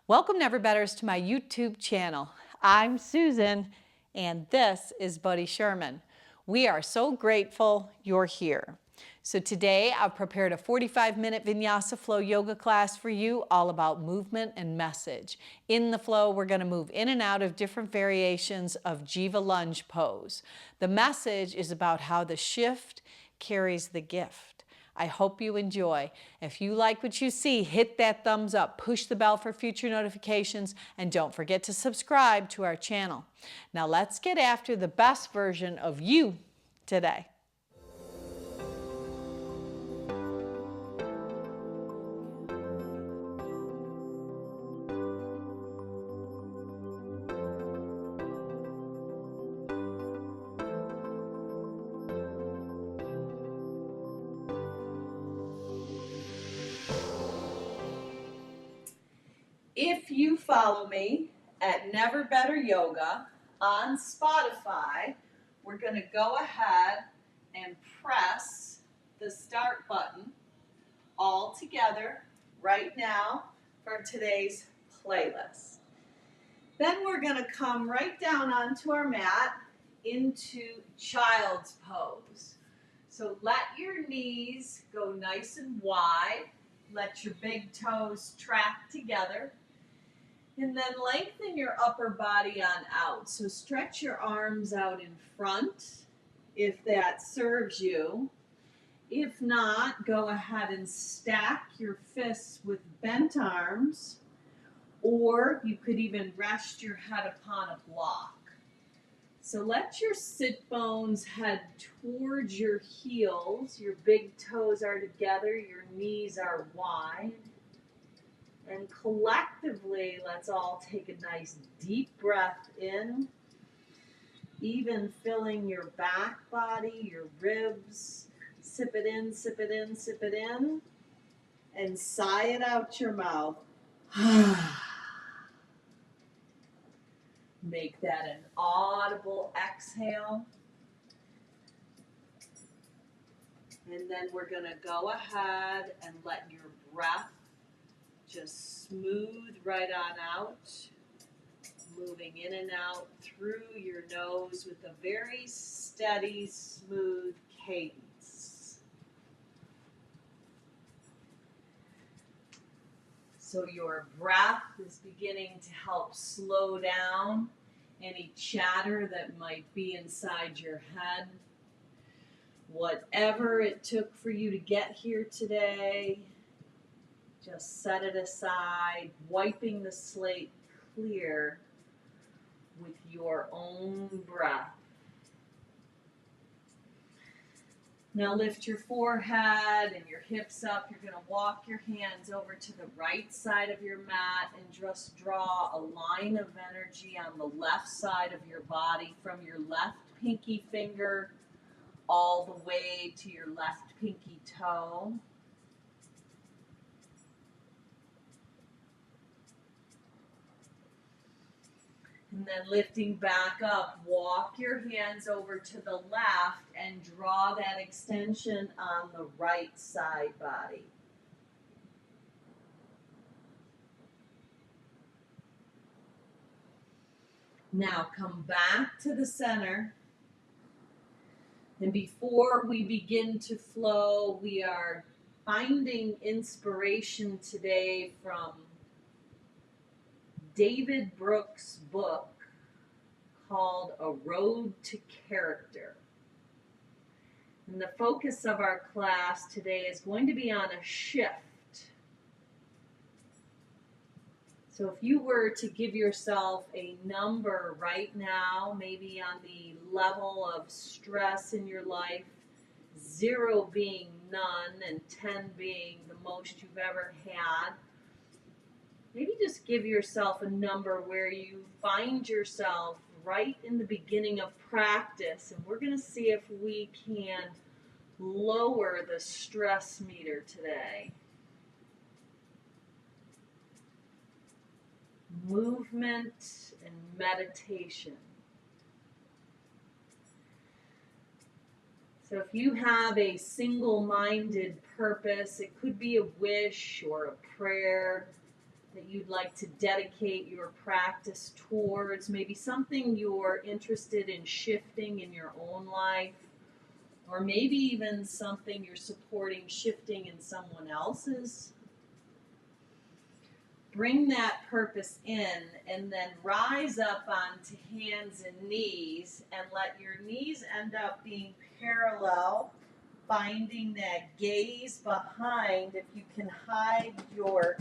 Welcome, Never Betters, to my YouTube channel. I'm Susan, and this is Buddy Sherman. We are so grateful you're here. So today I've prepared a 45-minute Vinyasa Flow yoga class for you, all about movement and message. In the flow, we're going to move in and out of different variations of Geva lunge pose. The message is about how the shift carries the gift. I hope you enjoy. If you like what you see, hit that thumbs up, push the bell for future notifications, and don't forget to subscribe to our channel. Now let's get after the best version of you today. If you follow me at Never Better Yoga on Spotify, we're going to go ahead and press the start button all together right now for today's playlist. Then we're going to come right down onto our mat into child's pose. So let your knees go nice and wide. Let your big toes track together. And then lengthen your upper body on out. So stretch your arms out in front if that serves you. If not, go ahead and stack your fists with bent arms, or you could even rest your head upon a block. So let your sit bones head towards your heels. Your big toes are together, your knees are wide. And collectively, let's all take a nice deep breath in, even filling your back body, your ribs. Sip it in, sip it in, sip it in, and sigh it out your mouth. Make that an audible exhale. And then we're going to go ahead and let your breath just smooth right on out, moving in and out through your nose with a very steady, smooth cadence. So your breath is beginning to help slow down any chatter that might be inside your head. Whatever it took for you to get here today, just set it aside, wiping the slate clear with your own breath. Now lift your forehead and your hips up. You're going to walk your hands over to the right side of your mat and just draw a line of energy on the left side of your body from your left pinky finger all the way to your left pinky toe. And then lifting back up, walk your hands over to the left and draw that extension on the right side body. Now come back to the center. And before we begin to flow, we are finding inspiration today from David Brooks' book called A Road to Character. And the focus of our class today is going to be on a shift. So if you were to give yourself a number right now, maybe on the level of stress in your life, 0 being none and 10 being the most you've ever had, maybe just give yourself a number where you find yourself right in the beginning of practice, and we're going to see if we can lower the stress meter today. Movement and meditation. So if you have a single-minded purpose, it could be a wish or a prayer that you'd like to dedicate your practice towards, maybe something you're interested in shifting in your own life, or maybe even something you're supporting shifting in someone else's. Bring that purpose in and then rise up onto hands and knees and let your knees end up being parallel, finding that gaze behind. If you can hide your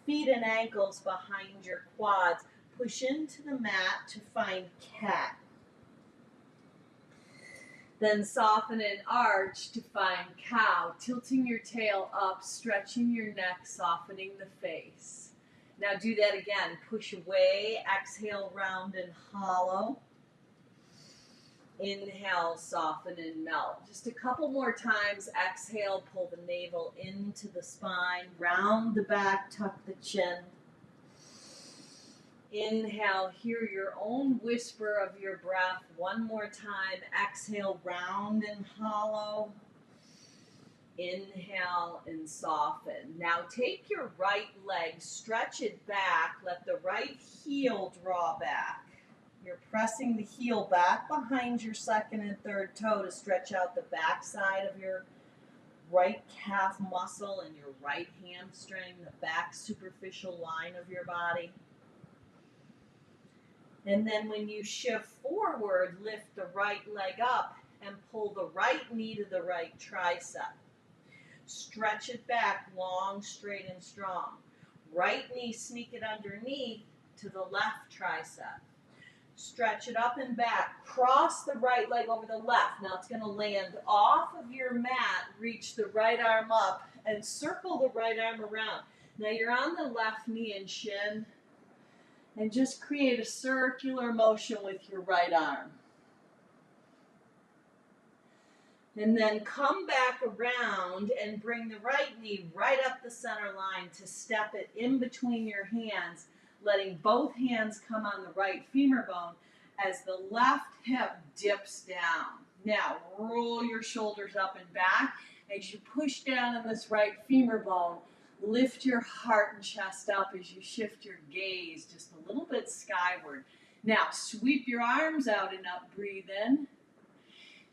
feet and ankles behind your quads, push into the mat to find cat. Then soften and arch to find cow, tilting your tail up, stretching your neck, softening the face. Now do that again. Push away, exhale, round and hollow. Inhale, soften and melt. Just a couple more times. Exhale, pull the navel into the spine, round the back, tuck the chin. Inhale, hear your own whisper of your breath. One more time. Exhale, round and hollow. Inhale and soften. Now take your right leg, stretch it back. Let the right heel draw back. You're pressing the heel back behind your second and third toe to stretch out the back side of your right calf muscle and your right hamstring, the back superficial line of your body. And then when you shift forward, lift the right leg up and pull the right knee to the right tricep. Stretch it back long, straight, and strong. Right knee, sneak it underneath to the left tricep. Stretch it up and back. Cross the right leg over the left. Now it's going to land off of your mat. Reach the right arm up and circle the right arm around. Now you're on the left knee and shin. And just create a circular motion with your right arm. And then come back around and bring the right knee right up the center line to step it in between your hands, letting both hands come on the right femur bone as the left hip dips down. Now roll your shoulders up and back as you push down on this right femur bone. Lift your heart and chest up as you shift your gaze just a little bit skyward. Now sweep your arms out and up, breathe in.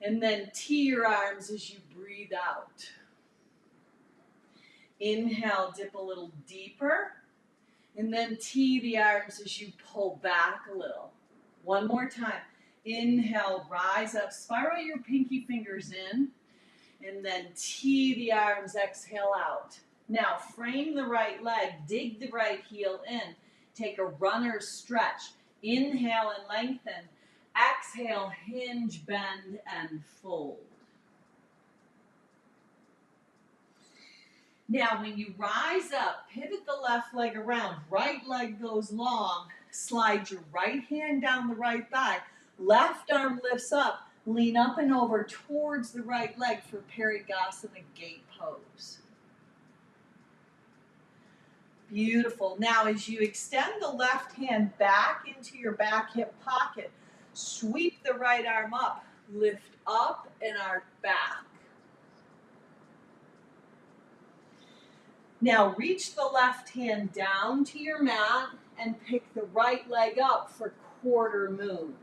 And then tee your arms as you breathe out. Inhale, dip a little deeper. And then tee the arms as you pull back a little. One more time. Inhale, rise up, spiral your pinky fingers in. And then tee the arms, exhale out. Now frame the right leg, dig the right heel in. Take a runner's stretch. Inhale and lengthen. Exhale, hinge, bend, and fold. Now, when you rise up, pivot the left leg around. Right leg goes long. Slide your right hand down the right thigh. Left arm lifts up. Lean up and over towards the right leg for Parigasana gate pose. Beautiful. Now, as you extend the left hand back into your back hip pocket, sweep the right arm up, lift up and arc back. Now reach the left hand down to your mat and pick the right leg up for quarter moon.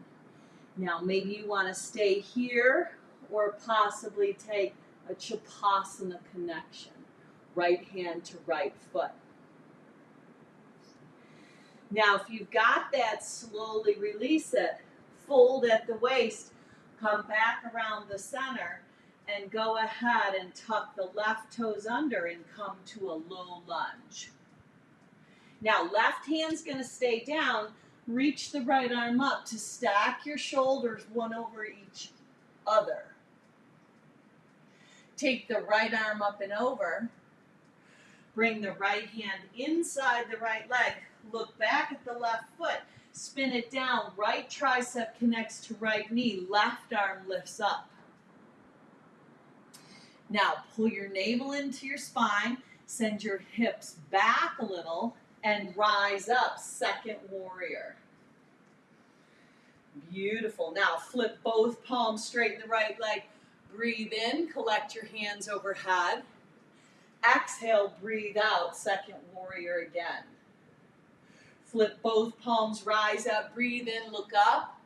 Now maybe you want to stay here or possibly take a Chapasana connection, right hand to right foot. Now if you've got that, slowly release it. Fold at the waist, come back around the center, and go ahead and tuck the left toes under and come to a low lunge. Now, left hand's going to stay down. Reach the right arm up to stack your shoulders one over each other. Take the right arm up and over. Bring the right hand inside the right leg. Look back at the left foot. Spin it down, right tricep connects to right knee, left arm lifts up. Now pull your navel into your spine, send your hips back a little, and rise up, second warrior. Beautiful. Now flip both palms, straighten the right leg, breathe in, collect your hands overhead. Exhale, breathe out, second warrior again. Flip both palms, rise up, breathe in, look up.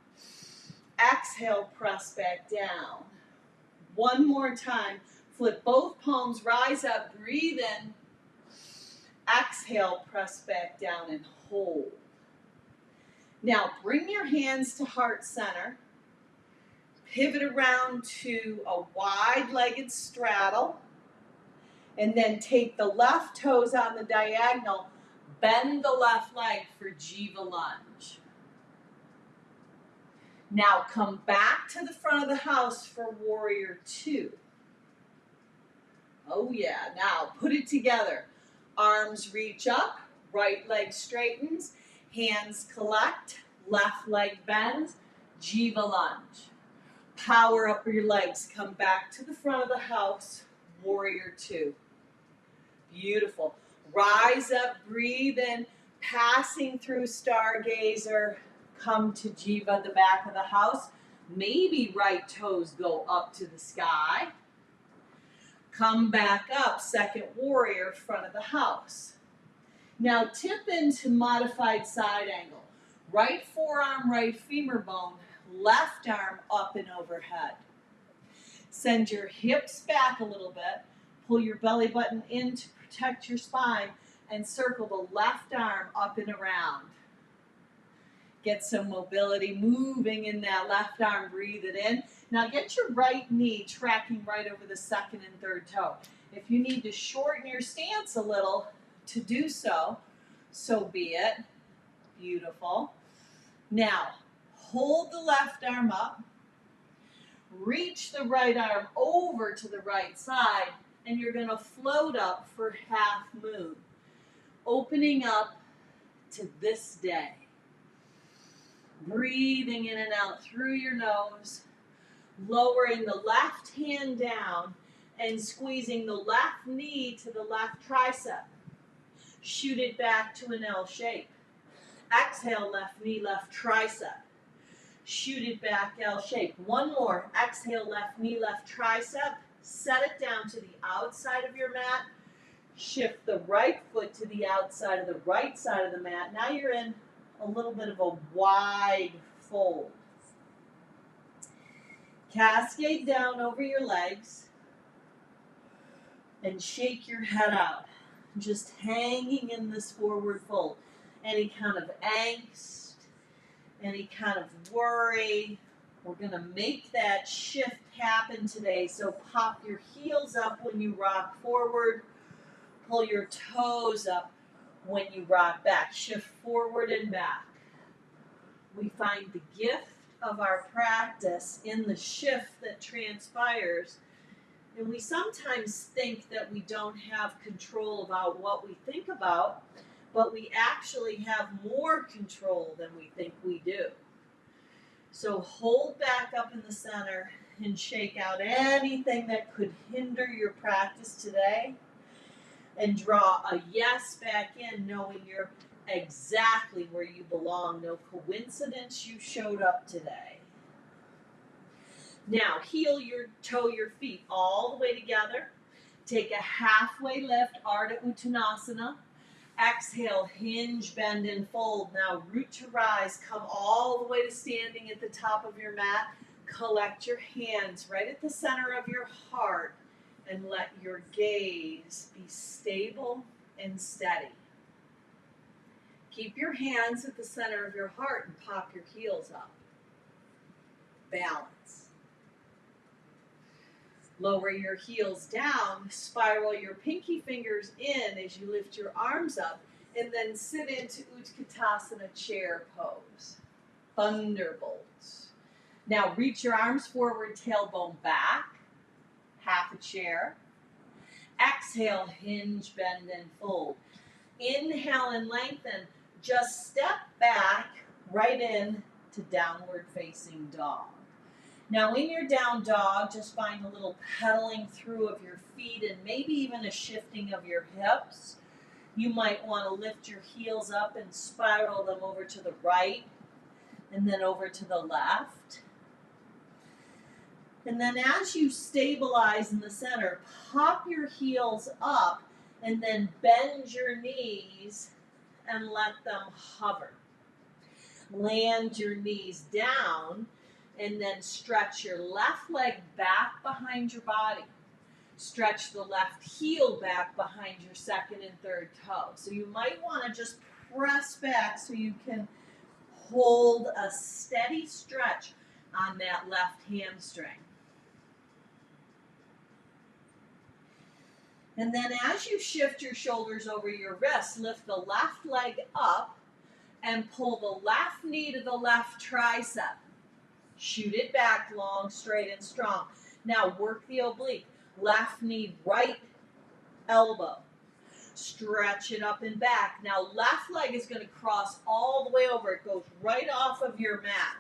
Exhale, press back down. One more time. Flip both palms, rise up, breathe in. Exhale, press back down and hold. Now bring your hands to heart center. Pivot around to a wide-legged straddle. And then take the left toes on the diagonal. Bend the left leg for Geva lunge. Now come back to the front of the house for warrior two. Oh yeah, now put it together. Arms reach up, right leg straightens, hands collect, left leg bends, Geva lunge. Power up your legs, come back to the front of the house, warrior two. Beautiful. Rise up, breathe in, passing through stargazer, come to Geva, the back of the house. Maybe right toes go up to the sky. Come back up, second warrior, front of the house. Now tip into modified side angle. Right forearm, right femur bone, left arm up and overhead. Send your hips back a little bit. Pull your belly button in to protect your spine and circle the left arm up and around. Get some mobility moving in that left arm, breathe it in. Now get your right knee tracking right over the second and third toe. If you need to shorten your stance a little to do so, so be it. Beautiful. Now, hold the left arm up. Reach the right arm over to the right side, and you're going to float up for half moon. Opening up to this day. Breathing in and out through your nose. Lowering the left hand down and squeezing the left knee to the left tricep. Shoot it back to an L shape. Exhale, left knee, left tricep. Shoot it back, L shape. One more. Exhale, left knee, left tricep. Set it down to the outside of your mat. Shift the right foot to the outside of the right side of the mat. Now you're in a little bit of a wide fold. Cascade down over your legs and shake your head out. Just hanging in this forward fold. Any kind of angst, any kind of worry, we're going to make that shift happen today. So pop your heels up when you rock forward. Pull your toes up when you rock back. Shift forward and back. We find the gift of our practice in the shift that transpires. And we sometimes think that we don't have control about what we think about, but we actually have more control than we think we do. So hold back up in the center and shake out anything that could hinder your practice today. And draw a yes back in, knowing you're exactly where you belong. No coincidence you showed up today. Now, heel your toe, your feet all the way together. Take a halfway lift, Ardha Uttanasana. Exhale, hinge, bend, and fold. Now, root to rise. Come all the way to standing at the top of your mat. Collect your hands right at the center of your heart and let your gaze be stable and steady. Keep your hands at the center of your heart and pop your heels up. Balance. Lower your heels down, spiral your pinky fingers in as you lift your arms up, and then sit into Utkatasana chair pose. Thunderbolts. Now reach your arms forward, tailbone back, half a chair. Exhale, hinge, bend, and fold. Inhale and lengthen. Just step back right in to downward facing dog. Now in your down dog, just find a little pedaling through of your feet and maybe even a shifting of your hips. You might want to lift your heels up and spiral them over to the right and then over to the left. And then as you stabilize in the center, pop your heels up and then bend your knees and let them hover. Land your knees down and then stretch your left leg back behind your body. Stretch the left heel back behind your second and third toe. So you might want to just press back so you can hold a steady stretch on that left hamstring. And then as you shift your shoulders over your wrists, lift the left leg up and pull the left knee to the left tricep. Shoot it back long, straight, and strong. Now work the oblique. Left knee, right elbow. Stretch it up and back. Now left leg is going to cross all the way over. It goes right off of your mat.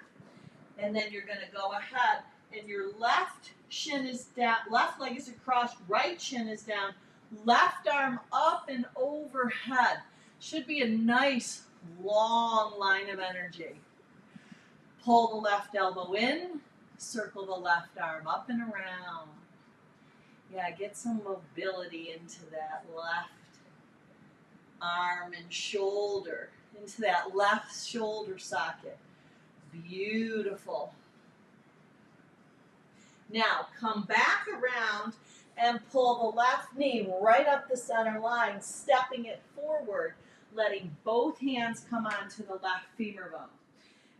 And then you're going to go ahead and your left shin is down. Left leg is across, right shin is down. Left arm up and overhead. Should be a nice long line of energy. Pull the left elbow in. Circle the left arm up and around. Yeah, get some mobility into that left arm and shoulder, into that left shoulder socket. Beautiful. Now, come back around and pull the left knee right up the center line, stepping it forward, letting both hands come onto the left femur bone.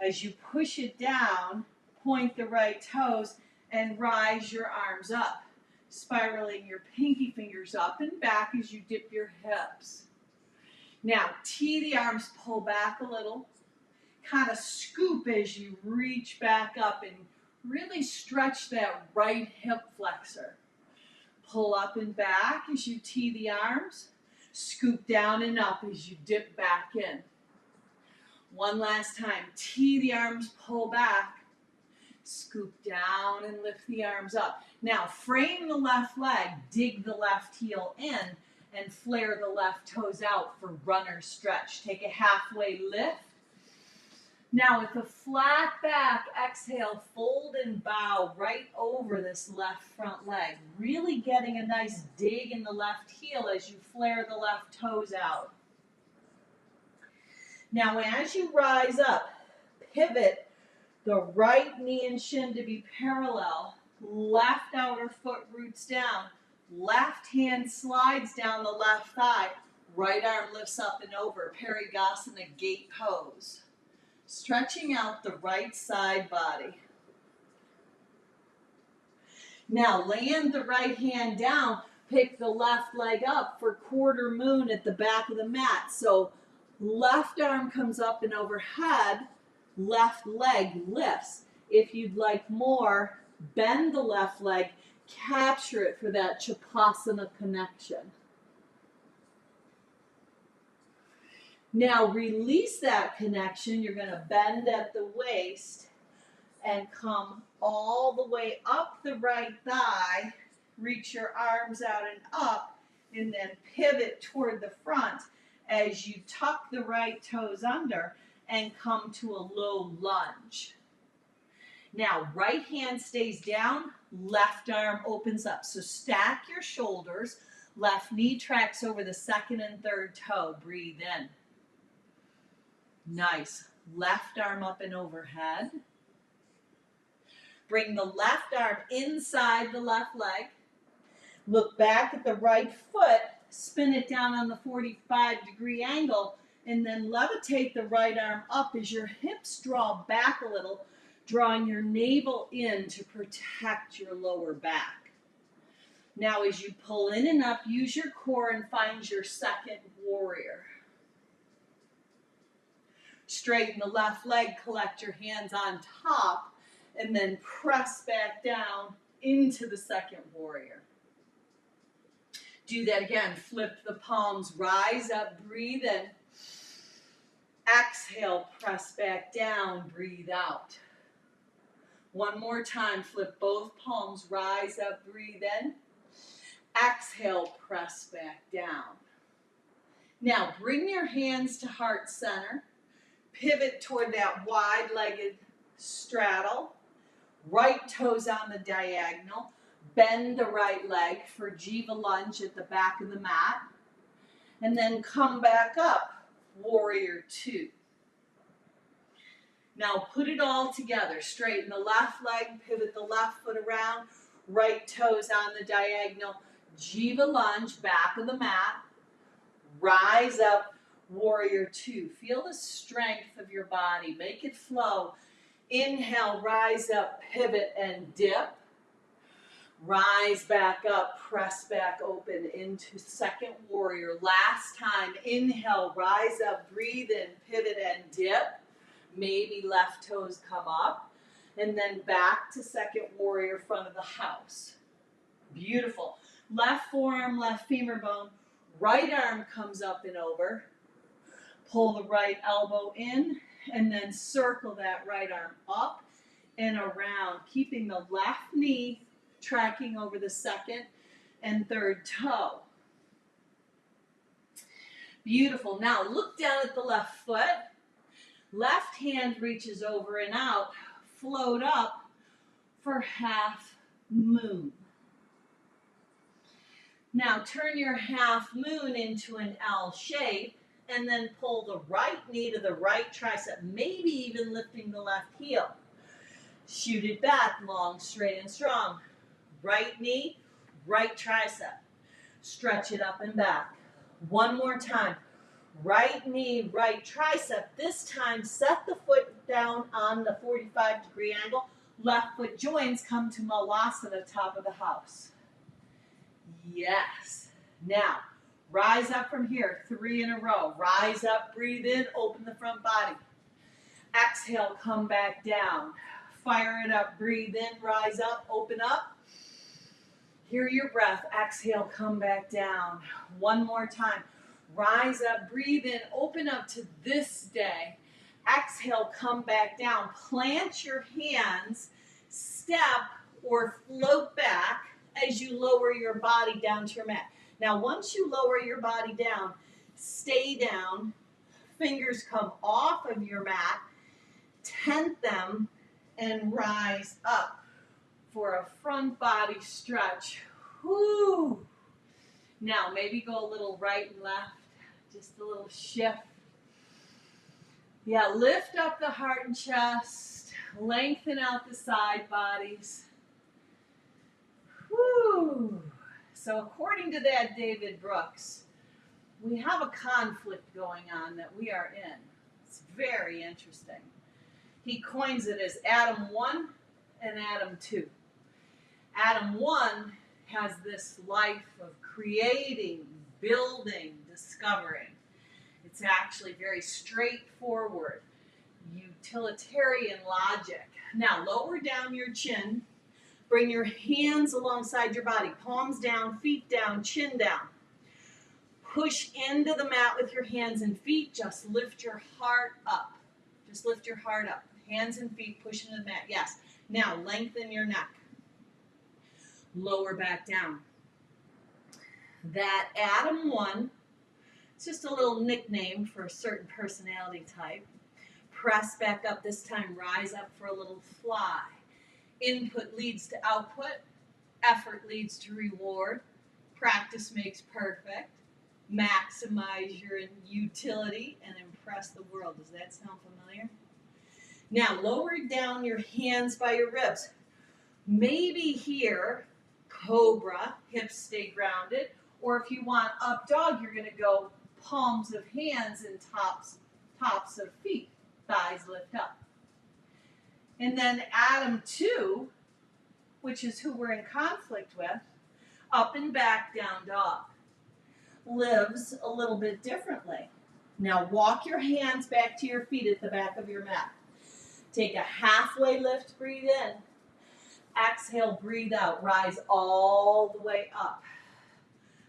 As you push it down, point the right toes and rise your arms up, spiraling your pinky fingers up and back as you dip your hips. Now, tee the arms, pull back a little, kind of scoop as you reach back up and really stretch that right hip flexor. Pull up and back as you tee the arms, scoop down and up as you dip back in. One last time, tee the arms, pull back, scoop down and lift the arms up. Now, frame the left leg, dig the left heel in, and flare the left toes out for runner stretch. Take a halfway lift. Now, with a flat back, exhale, fold and bow right over this left front leg. Really getting a nice dig in the left heel as you flare the left toes out. Now, as you rise up, pivot the right knee and shin to be parallel. Left outer foot roots down. Left hand slides down the left thigh. Right arm lifts up and over. Parigasana gate pose. Stretching out the right side body. Now land the right hand down. Pick the left leg up for quarter moon at the back of the mat. So left arm comes up and overhead. Left leg lifts. If you'd like more, bend the left leg. Capture it for that Chapasana connection. Now release that connection. You're going to bend at the waist and come all the way up the right thigh. Reach your arms out and up, and then pivot toward the front as you tuck the right toes under and come to a low lunge. Now, right hand stays down, left arm opens up. So stack your shoulders, left knee tracks over the second and third toe. Breathe in. Nice. Left arm up and overhead. Bring the left arm inside the left leg. Look back at the right foot, spin it down on the 45-degree angle, and then levitate the right arm up as your hips draw back a little, drawing your navel in to protect your lower back. Now as you pull in and up, use your core and find your second warrior. Straighten the left leg, collect your hands on top, and then press back down into the second warrior. Do that again. Flip the palms, rise up, breathe in. Exhale, press back down, breathe out. One more time, flip both palms, rise up, breathe in. Exhale, press back down. Now, bring your hands to heart center. Pivot toward that wide-legged straddle. Right toes on the diagonal. Bend the right leg for Geva lunge at the back of the mat. And then come back up. warrior two. Now put it all together. Straighten the left leg, pivot the left foot around, right toes on the diagonal. Geva lunge, back of the mat. Rise up, warrior two. Feel the strength of your body. Make it flow. Inhale, rise up, pivot and dip. Rise back up, press back open into second warrior. Last time, inhale, rise up, breathe in, pivot and dip. Maybe left toes come up. And then back to second warrior, front of the house. Beautiful. Left forearm, left femur bone. Right arm comes up and over. Pull the right elbow in and then circle that right arm up and around, keeping the left knee tracking over the second and third toe. Beautiful. Now look down at the left foot. Left hand reaches over and out. Float up for half moon. Now turn your half moon into an L shape and then pull the right knee to the right tricep, maybe even lifting the left heel. Shoot it back, long, straight, and strong. Right knee, right tricep. Stretch it up and back. One more time. Right knee, right tricep. This time, set the foot down on the 45-degree angle. Left foot joins, come to Malasana, top of the house. Yes. Now, rise up from here, 3 in a row. Rise up, breathe in, open the front body. Exhale, come back down. Fire it up, breathe in, rise up, open up. Hear your breath. Exhale, come back down. One more time. Rise up, breathe in, open up to this day. Exhale, come back down. Plant your hands, step or float back as you lower your body down to your mat. Now, once you lower your body down, stay down. Fingers come off of your mat. Tent them and rise up for a front body stretch. Whoo! Now, maybe go a little right and left. Just a little shift. Yeah, lift up the heart and chest. Lengthen out the side bodies. Whoo! So according to that David Brooks, we have a conflict going on that we are in. It's very interesting. He coins it as Adam 1 and Adam 2. Adam 1 has this life of creating, building, discovering. It's actually very straightforward, utilitarian logic. Now, lower down your chin. Bring your hands alongside your body. Palms down, feet down, chin down. Push into the mat with your hands and feet. Just lift your heart up. Just lift your heart up. Hands and feet push into the mat. Yes. Now, lengthen your neck. Lower back down. That Adam 1, it's just a little nickname for a certain personality type. Press back up. This time, rise up for a little fly. Input leads to output. Effort leads to reward. Practice makes perfect. Maximize your utility and impress the world. Does that sound familiar? Now, lower down your hands by your ribs. Maybe here, cobra, hips stay grounded. Or if you want up dog, you're going to go palms of hands and tops of feet. Thighs lift up. And then Adam 2, which is who we're in conflict with, up and back, down dog, lives a little bit differently. Now walk your hands back to your feet at the back of your mat. Take a halfway lift, breathe in. Exhale, breathe out. Rise all the way up.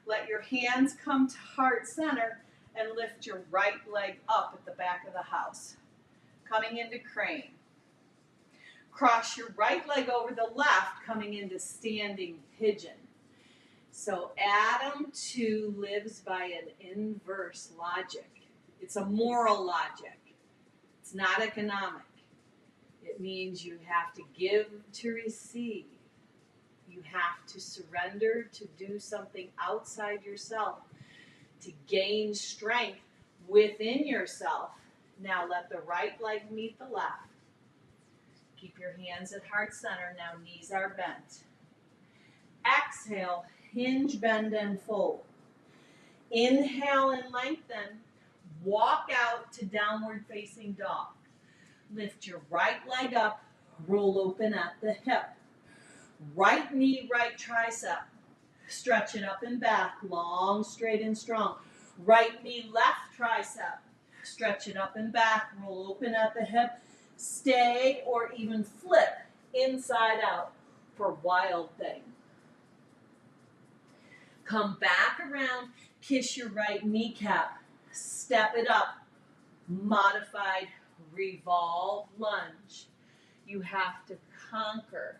Let your hands come to heart center and lift your right leg up at the back of the house. Coming into crane. Cross your right leg over the left, coming into standing pigeon. So Adam 2 lives by an inverse logic. It's a moral logic. It's not economic. It means you have to give to receive. You have to surrender to do something outside yourself to gain strength within yourself. Now let the right leg meet the left. Keep your hands at heart center. Now knees are bent. Exhale, hinge, bend, and fold. Inhale and lengthen. Walk out to downward facing dog. Lift your right leg up, roll open at the hip. Right knee, right tricep. Stretch it up and back, long, straight, and strong. Right knee, left tricep. Stretch it up and back, roll open at the hip. Stay or even flip inside out for wild thing. Come back around, kiss your right kneecap. Step it up. Modified revolve lunge. You have to conquer.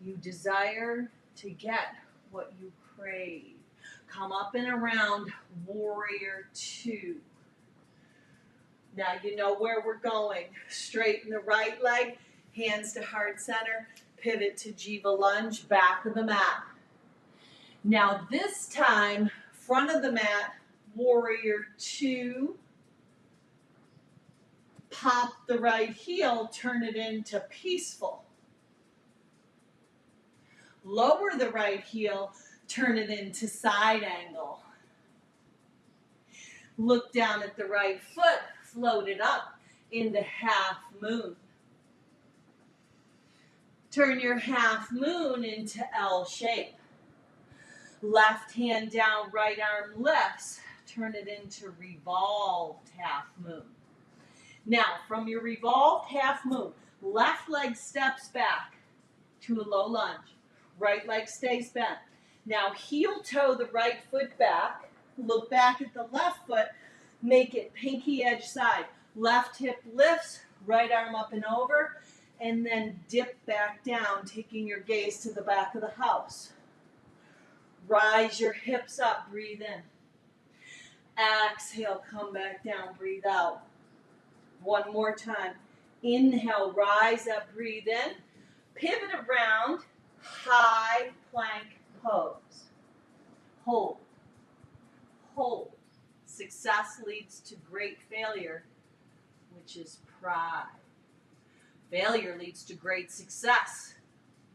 You desire to get what you crave. Come up and around, warrior two. Now you know where we're going. Straighten the right leg, hands to heart center, pivot to Geva lunge, back of the mat. Now this time, front of the mat, warrior two. Pop the right heel, turn it into peaceful. Lower the right heel, turn it into side angle. Look down at the right foot, float it up into half moon. Turn your half moon into L shape. Left hand down, right arm lifts. Turn it into revolved half moon. Now, from your revolved half moon, left leg steps back to a low lunge. Right leg stays bent. Now, heel toe the right foot back. Look back at the left foot. Make it pinky edge side. Left hip lifts, right arm up and over, and then dip back down, taking your gaze to the back of the house. Rise your hips up, breathe in. Exhale, come back down, breathe out. One more time. Inhale, rise up, breathe in. Pivot around, high plank pose. Hold. Hold. Success leads to great failure, which is pride. Failure leads to great success,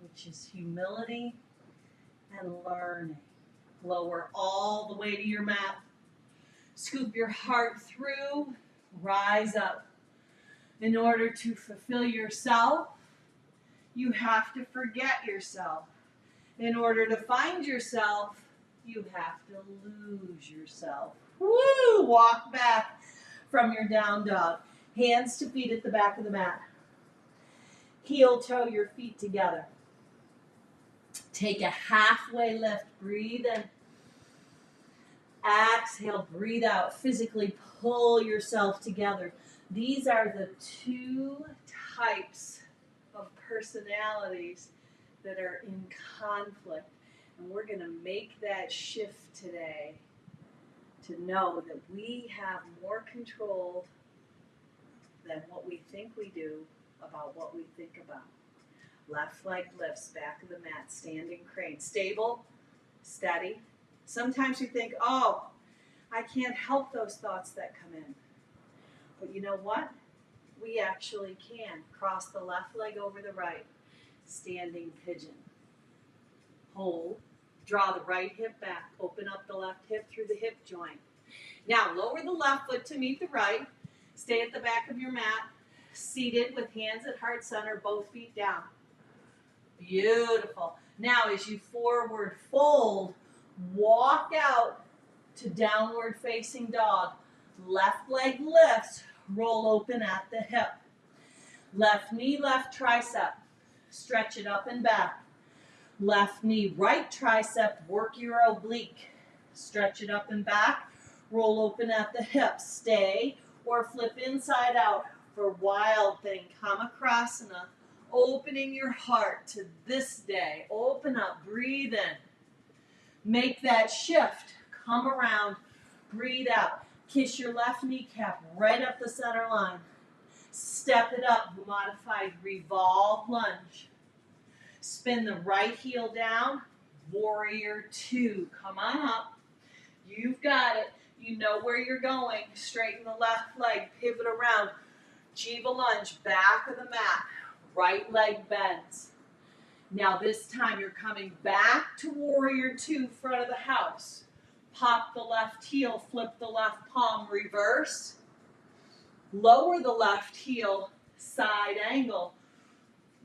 which is humility and learning. Lower all the way to your mat. Scoop your heart through. Rise up. In order to fulfill yourself, you have to forget yourself. In order to find yourself, you have to lose yourself. Woo! Walk back from your down dog. Hands to feet at the back of the mat. Heel toe your feet together. Take a halfway lift. Breathe in. Exhale, breathe out. Physically pull yourself together. These are the two types of personalities that are in conflict. And we're going to make that shift today to know that we have more control than what we think we do about what we think about. Left leg lifts, back of the mat, standing crane. Stable, steady. Sometimes you think, oh, I can't help those thoughts that come in. But you know what? We actually can. Cross the left leg over the right. Standing pigeon. Hold. Draw the right hip back. Open up the left hip through the hip joint. Now lower the left foot to meet the right. Stay at the back of your mat. Seated with hands at heart center, both feet down. Beautiful. Now as you forward fold, walk out to downward facing dog. Left leg lifts, roll open at the hip. Left knee, left tricep. Stretch it up and back. Left knee, right tricep, work your oblique. Stretch it up and back. Roll open at the hip. Stay or flip inside out for wild thing. Kamakrasana. Opening your heart to this day. Open up. Breathe in. Make that shift. Come around. Breathe out. Kiss your left kneecap right up the center line. Step it up. Modified revolve lunge. Spin the right heel down. Warrior two. Come on up. You've got it. You know where you're going. Straighten the left leg, pivot around. Geva lunge, back of the mat. Right leg bends. Now this time you're coming back to warrior two, front of the house. Pop the left heel, flip the left palm, reverse. Lower the left heel, side angle.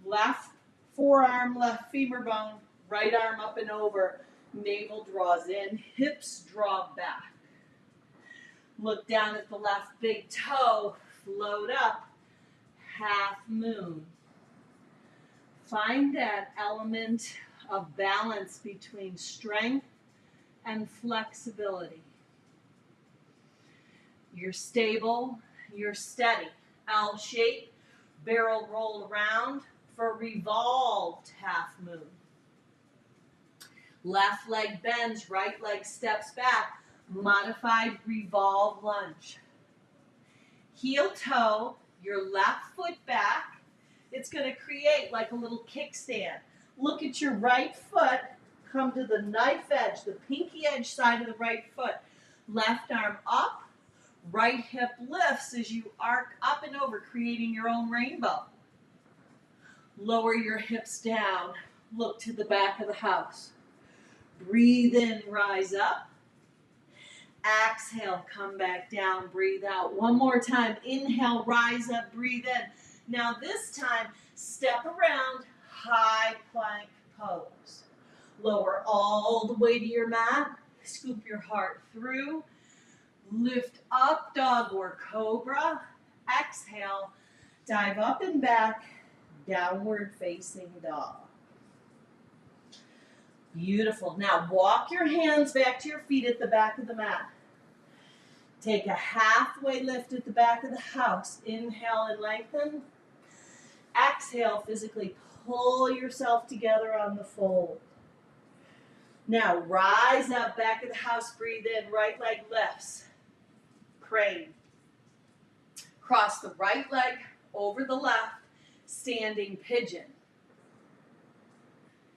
Left forearm, left femur bone, right arm up and over. Navel draws in, hips draw back. Look down at the left big toe, float up, half moon. Find that element of balance between strength and flexibility. You're stable, you're steady. L shape, barrel roll around for revolved half moon. Left leg bends, right leg steps back, modified revolve lunge. Heel toe, your left foot back. It's going to create like a little kickstand. Look at your right foot, come to the knife edge, the pinky edge side of the right foot. Left arm up, right hip lifts as you arc up and over, creating your own rainbow. Lower your hips down, look to the back of the house. Breathe in, rise up. Exhale, come back down, breathe out. One more time, inhale, rise up, breathe in. Now this time, step around, high plank pose. Lower all the way to your mat, scoop your heart through, lift up, dog or cobra. Exhale, dive up and back, downward facing dog. Beautiful. Now walk your hands back to your feet at the back of the mat. Take a halfway lift at the back of the house. Inhale and lengthen. Exhale, physically pull yourself together on the fold. Now rise up, back of the house, breathe in, right leg lifts. Crane. Cross the right leg over the left, standing pigeon.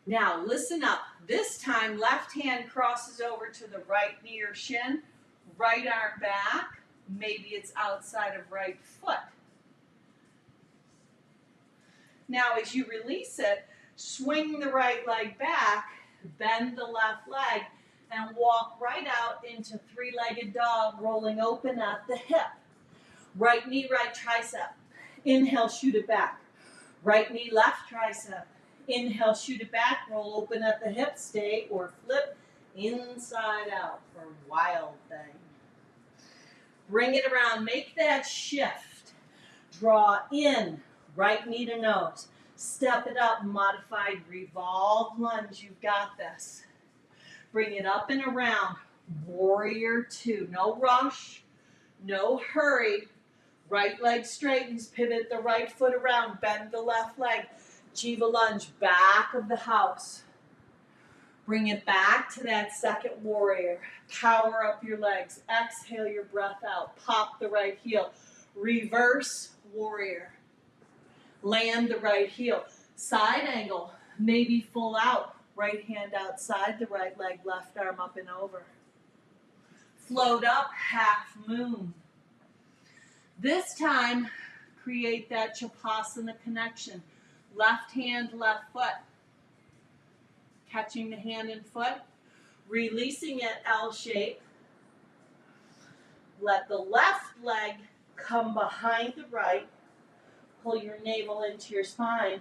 Now listen up. This time, left hand crosses over to the right knee or shin, right arm back. Maybe it's outside of right foot. Now as you release it, swing the right leg back, bend the left leg, and walk right out into three-legged dog, rolling open at the hip. Right knee, right tricep. Inhale, shoot it back. Right knee, left tricep. Inhale, shoot it back, roll open at the hip, stay or flip inside out for wild thing. Bring it around, make that shift. Draw in, right knee to nose. Step it up, modified revolve lunge, you've got this. Bring it up and around, warrior two. No rush, no hurry. Right leg straightens, pivot the right foot around, bend the left leg. Geva lunge, back of the house. Bring it back to that second warrior. Power up your legs. Exhale your breath out. Pop the right heel. Reverse warrior. Land the right heel. Side angle, maybe full out. Right hand outside the right leg, left arm up and over. Float up, half moon. This time, create that Chapasana connection. Left hand, left foot. Catching the hand and foot. Releasing it L shape. Let the left leg come behind the right. Pull your navel into your spine.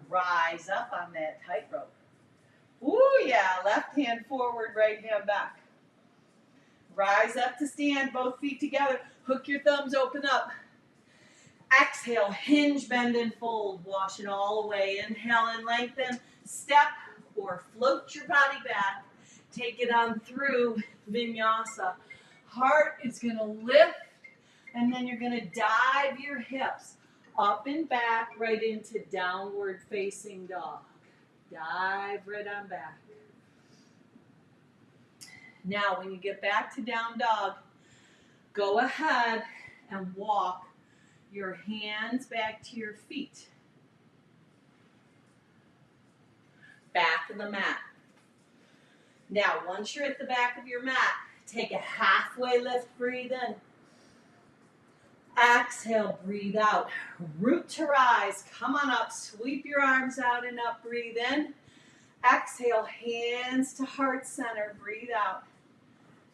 Rise up on that tightrope. Ooh, yeah. Left hand forward, right hand back. Rise up to stand, both feet together. Hook your thumbs, open up. Exhale, hinge, bend, and fold. Wash it all away. Inhale and lengthen. Step or float your body back. Take it on through vinyasa. Heart is going to lift, and then you're going to dive your hips up and back right into downward facing dog. Dive right on back. Now, when you get back to down dog, go ahead and walk your hands back to your feet. Back of the mat. Now, once you're at the back of your mat, Take a halfway lift, breathe in. Exhale, breathe out. Root to rise. Come on up. Sweep your arms out and up. Breathe in. Exhale, hands to heart center. Breathe out.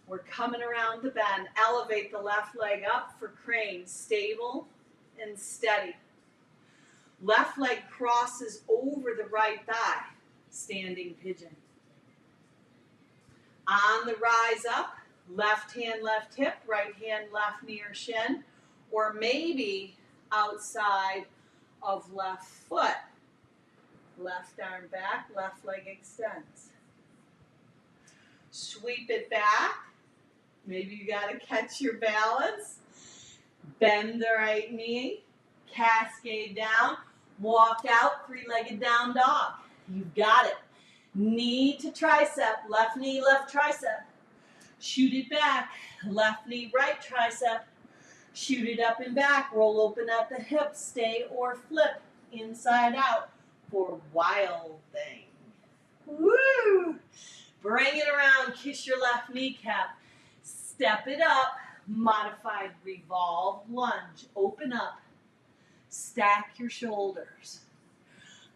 We're coming around the bend. Elevate the left leg up for crane. Stable and steady. Left leg crosses over the right thigh. Standing pigeon. On the rise up, left hand, left hip, right hand, left knee or shin, or maybe outside of left foot. Left arm back, left leg extends. Sweep it back. Maybe you got to catch your balance. Bend the right knee, cascade down, walk out, three-legged down dog. You've got it. Knee to tricep, left knee, left tricep. Shoot it back, left knee, right tricep. Shoot it up and back, roll open at the hips, stay or flip, inside out for wild thing. Woo! Bring it around, kiss your left kneecap. Step it up, modified revolve lunge. Open up, stack your shoulders.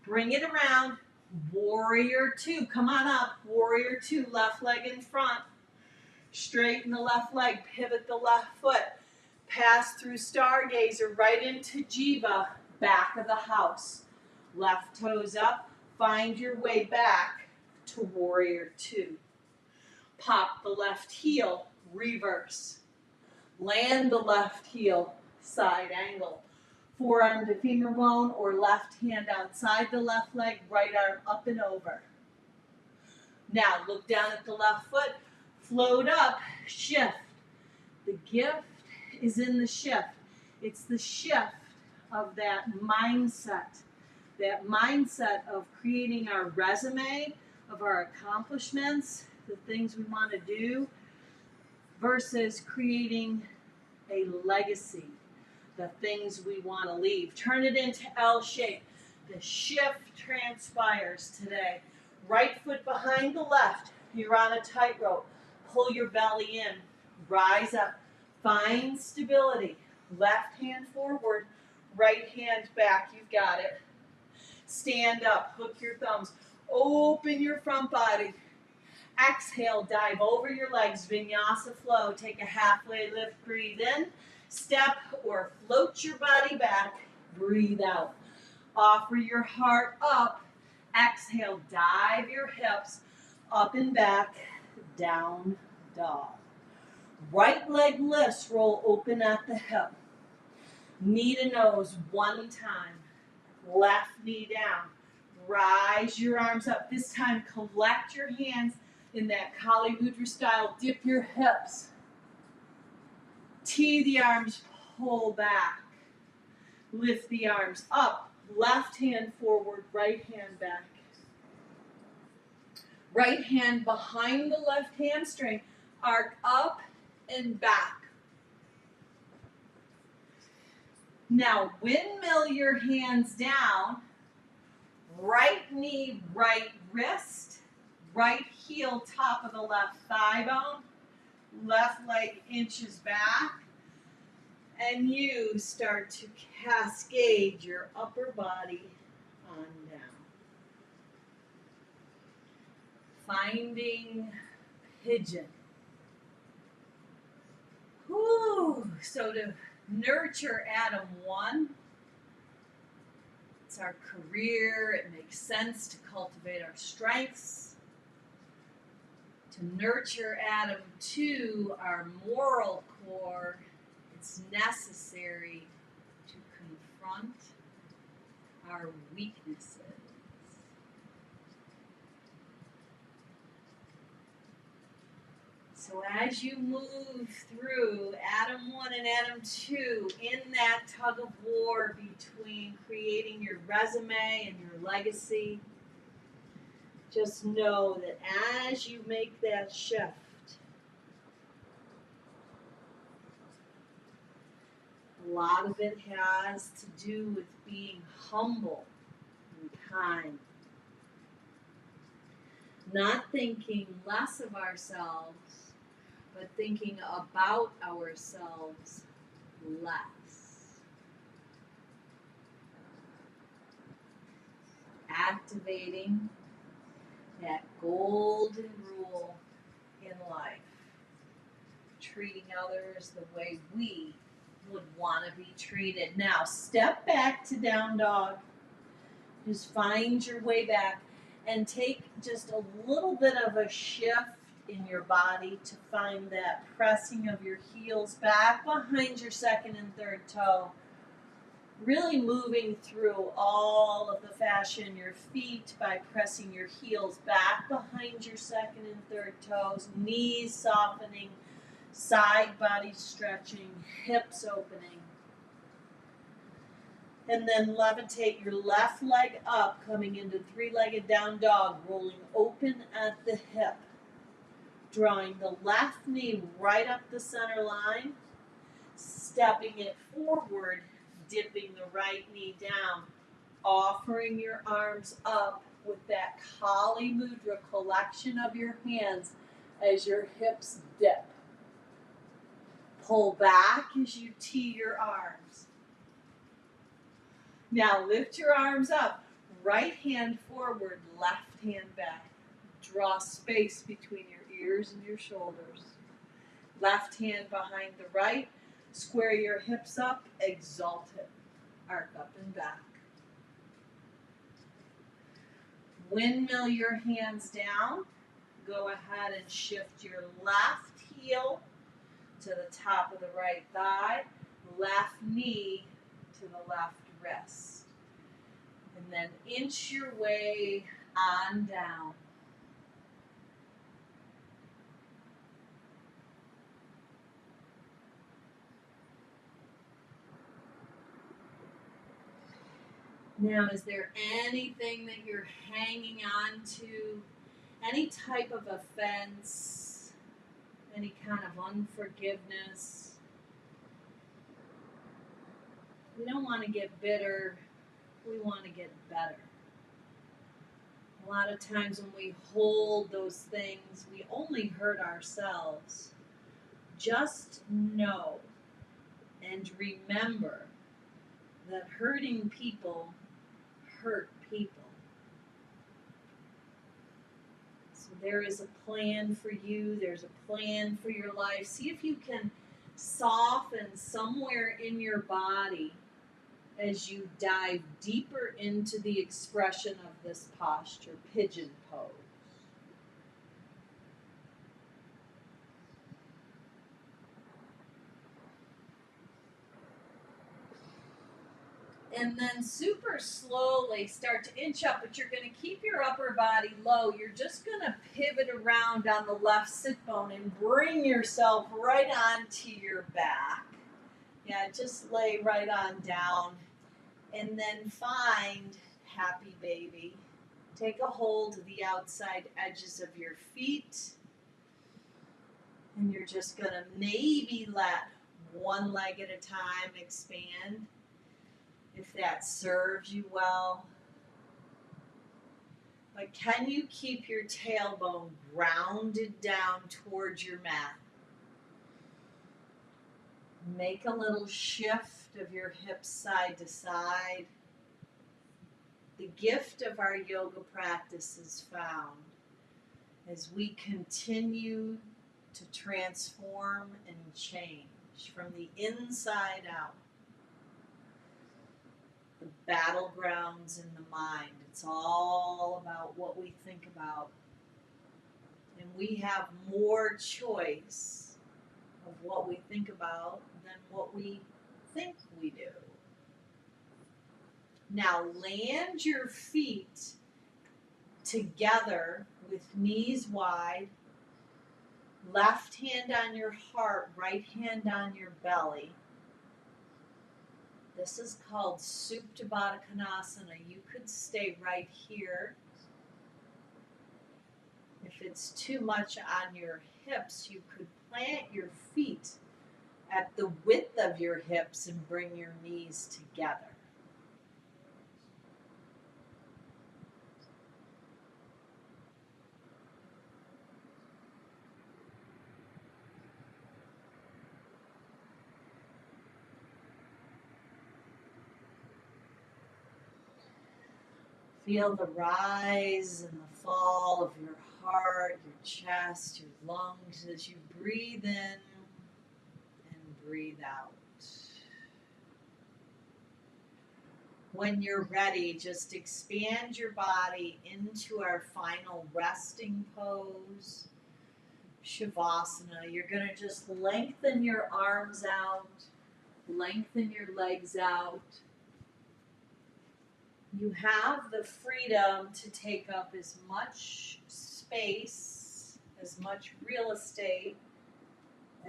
Bring it around, warrior two. Come on up, warrior two, left leg in front. Straighten the left leg, pivot the left foot. Pass through stargazer right into Geva, back of the house. Left toes up, find your way back to warrior two. Pop the left heel, reverse. Land the left heel, side angle. Forearm to femur bone or left hand outside the left leg, right arm up and over. Now look down at the left foot, float up, shift. The gift is in the shift. It's the shift of that mindset of creating our resume, of our accomplishments, the things we want to do, versus creating a legacy, the things we want to leave. Turn it into L shape. The shift transpires today. Right foot behind the left. You're on a tightrope. Pull your belly in. Rise up. Find stability. Left hand forward. Right hand back. You've got it. Stand up. Hook your thumbs. Open your front body. Exhale. Dive over your legs. Vinyasa flow. Take a halfway lift. Breathe in. Step or float your body back. Breathe out. Offer your heart up. Exhale. Dive your hips up and back. Down dog. Right leg lifts. Roll open at the hip. Knee to nose one time. Left knee down. Rise your arms up. This time collect your hands in that Kali Mudra style. Dip your hips. Tee the arms, pull back. Lift the arms up. Left hand forward, right hand back. Right hand behind the left hamstring. Arc up and back. Now windmill your hands down. Right knee, right wrist. Right heel, top of the left thigh bone. Left leg inches back, and you start to cascade your upper body on down. Finding pigeon. Whew. So to nurture Adam 1, it's our career, it makes sense to cultivate our strengths. To nurture Adam 2, our moral core, it's necessary to confront our weaknesses. So as you move through Adam 1 and Adam 2, in that tug of war between creating your resume and your legacy, just know that as you make that shift, a lot of it has to do with being humble and kind. Not thinking less of ourselves, but thinking about ourselves less. Activating that golden rule in life. Treating others the way we would want to be treated. Now, step back to down dog. Just find your way back and take just a little bit of a shift in your body to find that pressing of your heels back behind your second and third toe. Really moving through all of the fascia in your feet by pressing your heels back behind your second and third toes, knees softening, side body stretching, hips opening. And then levitate your left leg up, coming into three-legged down dog, rolling open at the hip. Drawing the left knee right up the center line, stepping it forward, dipping the right knee down, offering your arms up with that Kali Mudra collection of your hands as your hips dip. Pull back as you tee your arms. Now lift your arms up, right hand forward, left hand back. Draw space between your ears and your shoulders. Left hand behind the right, square your hips up, exalt it, arc up and back. Windmill your hands down. Go ahead and shift your left heel to the top of the right thigh, left knee to the left wrist. And then inch your way on down. Now, is there anything that you're hanging on to? Any type of offense? Any kind of unforgiveness? We don't want to get bitter. We want to get better. A lot of times when we hold those things, we only hurt ourselves. Just know and remember that hurting people hurt people. So there is a plan for you. There's a plan for your life. See if you can soften somewhere in your body as you dive deeper into the expression of this posture, pigeon pose. And then super slowly start to inch up, but you're going to keep your upper body low. You're just going to pivot around on the left sit bone and bring yourself right onto your back. Yeah, just lay right on down. And then find happy baby. Take a hold of the outside edges of your feet. And you're just going to maybe let one leg at a time expand, if that serves you well. But can you keep your tailbone grounded down towards your mat? Make a little shift of your hips side to side. The gift of our yoga practice is found as we continue to transform and change from the inside out. The battlegrounds in the mind. It's all about what we think about. And we have more choice of what we think about than what we think we do. Now land your feet together with knees wide, left hand on your heart, right hand on your belly. This is called Supta Baddha Konasana. You could stay right here. If it's too much on your hips, you could plant your feet at the width of your hips and bring your knees together. Feel the rise and the fall of your heart, your chest, your lungs as you breathe in and breathe out. When you're ready, just expand your body into our final resting pose, Shavasana. You're going to just lengthen your arms out, lengthen your legs out. You have the freedom to take up as much space, as much real estate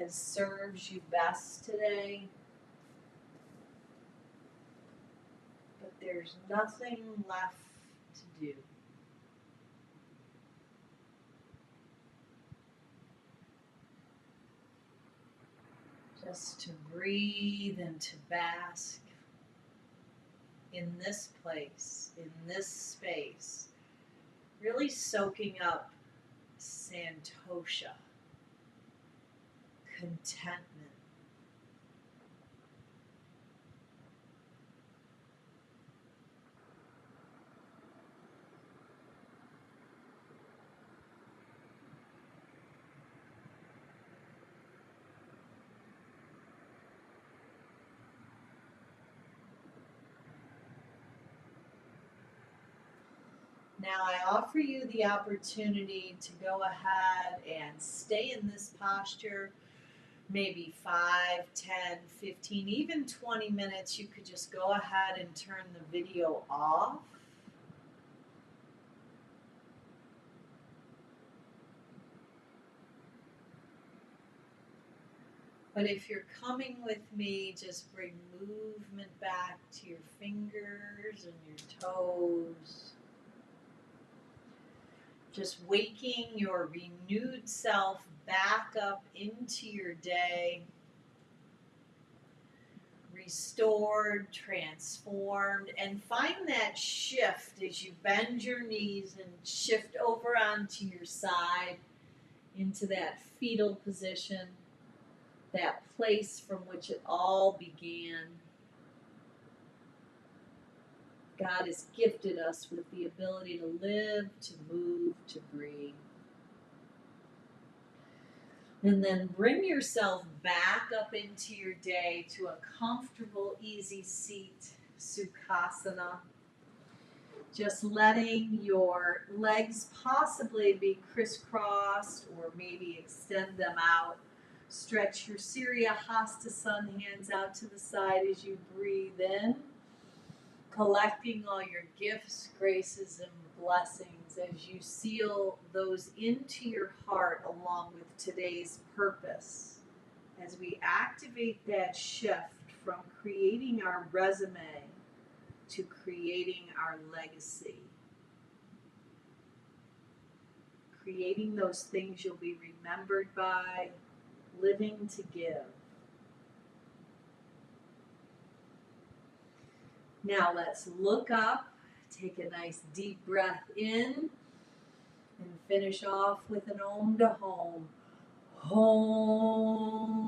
as serves you best today. But there's nothing left to do. Just to breathe and to bask in this place, in this space, really soaking up santosha, contentment. Now I offer you the opportunity to go ahead and stay in this posture, maybe 5, 10, 15, even 20 minutes. You could just go ahead and turn the video off. But if you're coming with me, just bring movement back to your fingers and your toes. Just waking your renewed self back up into your day. Restored, transformed, and find that shift as you bend your knees and shift over onto your side into that fetal position, that place from which it all began. God has gifted us with the ability to live, to move, to breathe. And then bring yourself back up into your day to a comfortable, easy seat, Sukhasana. Just letting your legs possibly be crisscrossed or maybe extend them out. Stretch your Surya Hastasana, hands out to the side as you breathe in. Collecting all your gifts, graces, and blessings as you seal those into your heart along with today's purpose. As we activate that shift from creating our resume to creating our legacy. Creating those things you'll be remembered by, living to give. Now let's look up, take a nice deep breath in, and finish off with an Om to Home. Home.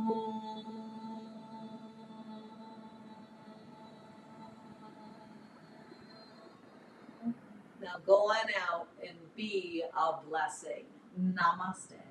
Now go on out and be a blessing. Namaste.